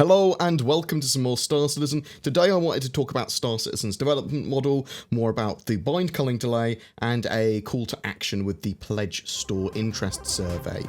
Hello and welcome to some more Star Citizen. Today I wanted to talk about Star Citizen's development model, more about the Bind Culling Delay, and a call to action with the Pledge Store Interest Survey.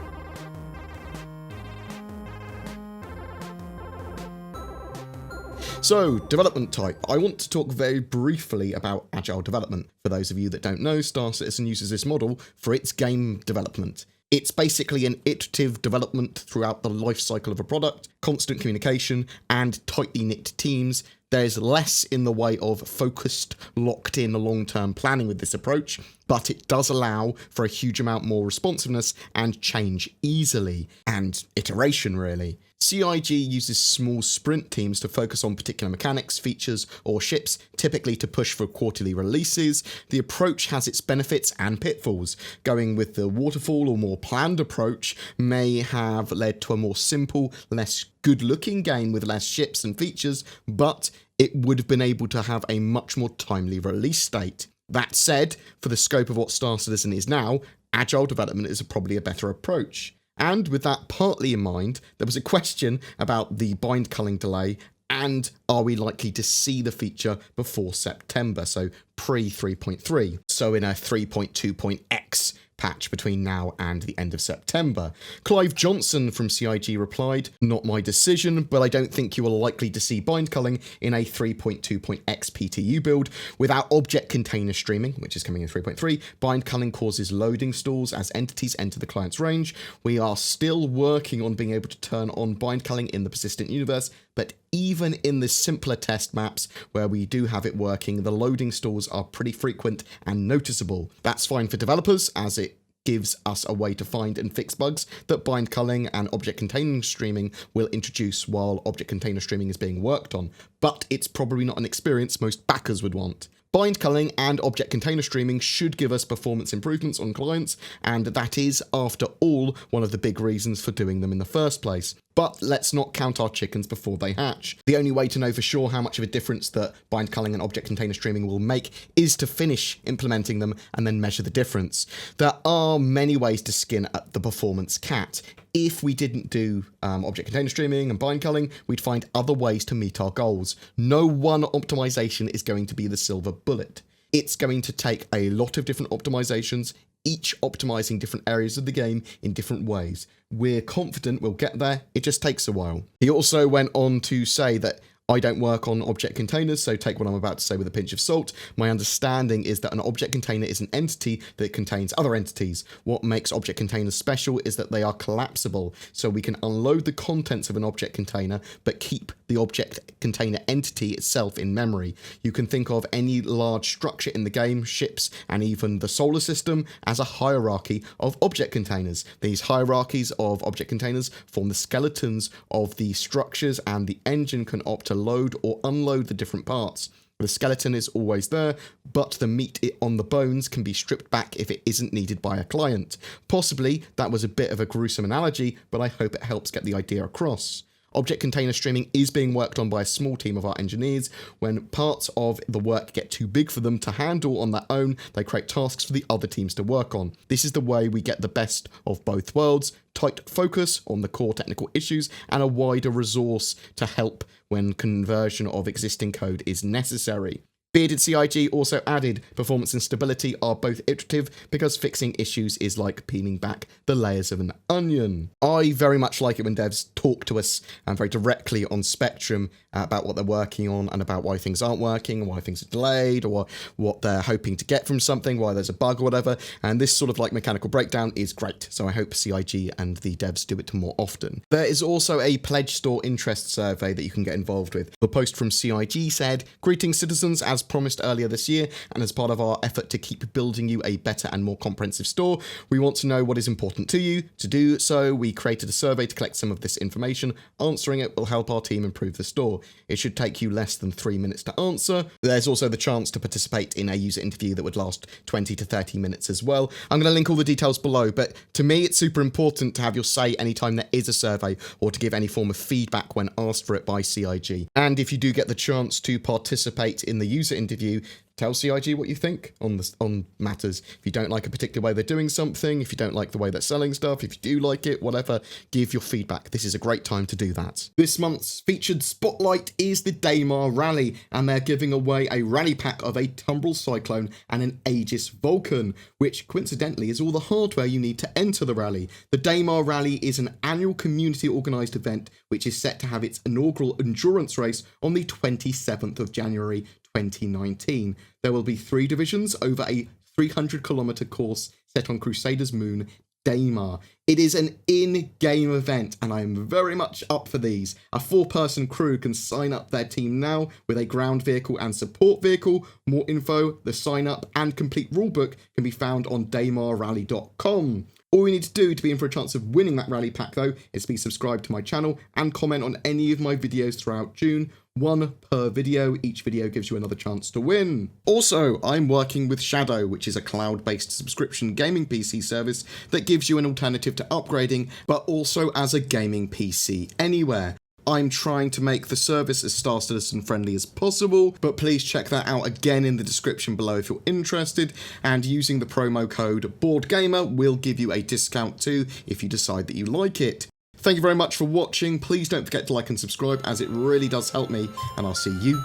So, development type. I want to talk very briefly about agile development. For those of you that don't know, Star Citizen uses this model for its game development. It's basically an iterative development throughout the life cycle of a product, constant communication, and tightly knit teams. There's less in the way of focused, locked-in long-term planning with this approach, but it does allow for a huge amount more responsiveness and change easily, and iteration really. CIG uses small sprint teams to focus on particular mechanics, features, or ships, typically to push for quarterly releases. The approach has its benefits and pitfalls. Going with the waterfall or more planned approach may have led to a more simple, less good-looking game with less ships and features, but it would have been able to have a much more timely release date. That said, for the scope of what Star Citizen is now, agile development is probably a better approach. And with that partly in mind, there was a question about the Bind Culling Delay and are we likely to see the feature before September, so pre-3.3, so in a 3.2.x patch between now and the end of September. Clive Johnson from CIG replied, "Not my decision, but I don't think you are likely to see bind culling in a 3.2.x PTU build. Without object container streaming, which is coming in 3.3, bind culling causes loading stalls as entities enter the client's range. We are still working on being able to turn on bind culling in the persistent universe, but even in the simpler test maps where we do have it working, the loading stalls are pretty frequent and noticeable. That's fine for developers, as it gives us a way to find and fix bugs that bind culling and object container streaming will introduce while object container streaming is being worked on, but it's probably not an experience most backers would want. Bind culling and object container streaming should give us performance improvements on clients, and that is, after all, one of the big reasons for doing them in the first place. But let's not count our chickens before they hatch. The only way to know for sure how much of a difference that bind culling and object container streaming will make is to finish implementing them and then measure the difference. There are many ways to skin at the performance cat. If we didn't do object container streaming and bind culling, we'd find other ways to meet our goals. No one optimization is going to be the silver bullet. It's going to take a lot of different optimizations, each optimizing different areas of the game in different ways. We're confident we'll get there, it just takes a while. He also went on to say that I don't work on object containers, so take what I'm about to say with a pinch of salt. My understanding is that an object container is an entity that contains other entities. What makes object containers special is that they are collapsible, so we can unload the contents of an object container, but keep the object container entity itself in memory. You can think of any large structure in the game, ships, and even the solar system as a hierarchy of object containers. These hierarchies of object containers form the skeletons of the structures, and the engine can opt to load or unload the different parts. The skeleton is always there, but the meat on the bones can be stripped back if it isn't needed by a client. Possibly that was a bit of a gruesome analogy, but I hope it helps get the idea across. Object container streaming is being worked on by a small team of our engineers. When parts of the work get too big for them to handle on their own, they create tasks for the other teams to work on. This is the way we get the best of both worlds: tight focus on the core technical issues and a wider resource to help when conversion of existing code is necessary. Bearded CIG also added, performance and stability are both iterative because fixing issues is like peeling back the layers of an onion. I very much like it when devs talk to us very directly on Spectrum about what they're working on and about why things aren't working, why things are delayed, or what they're hoping to get from something, why there's a bug or whatever, and this sort of like mechanical breakdown is great, so I hope CIG and the devs do it more often. There is also a Pledge Store Interest Survey that you can get involved with. The post from CIG said, "Greetings citizens, as promised earlier this year, and as part of our effort to keep building you a better and more comprehensive store, we want to know what is important to you. To do so, we created a survey to collect some of this information. Answering it will help our team improve the store. It should take you less than 3 minutes to answer. There's also the chance to participate in a user interview that would last 20 to 30 minutes as well. I'm going to link all the details below, but to me it's super important to have your say anytime there is a survey or to give any form of feedback when asked for it by CIG. And if you do get the chance to participate in the user user interview. Tell CIG what you think on matters. If you don't like a particular way they're doing something, if you don't like the way they're selling stuff, if you do like it, whatever, give your feedback. This is a great time to do that. This month's featured spotlight is the Damar Rally, and they're giving away a rally pack of a Tumbrel Cyclone and an Aegis Vulcan, which coincidentally is all the hardware you need to enter the rally. The Damar Rally is an annual community organised event which is set to have its inaugural endurance race on the 27th of January 2019. There will be 3 divisions over a 300-kilometre course set on Crusader's moon, Damar. It is an in-game event, and I am very much up for these. A 4-person crew can sign up their team now with a ground vehicle and support vehicle. More info, the sign-up and complete rulebook can be found on damarrally.com. All you need to do to be in for a chance of winning that rally pack, though, is be subscribed to my channel and comment on any of my videos throughout June. 1 per video. Each video gives you another chance to win. Also, I'm working with Shadow, which is a cloud-based subscription gaming PC service that gives you an alternative to upgrading, but also as a gaming PC anywhere. I'm trying to make the service as Star Citizen friendly as possible, but please check that out again in the description below if you're interested, and using the promo code BoredGamer will give you a discount too if you decide that you like it. Thank you very much for watching. Please don't forget to like and subscribe, as it really does help me, and I'll see you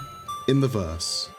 in the verse.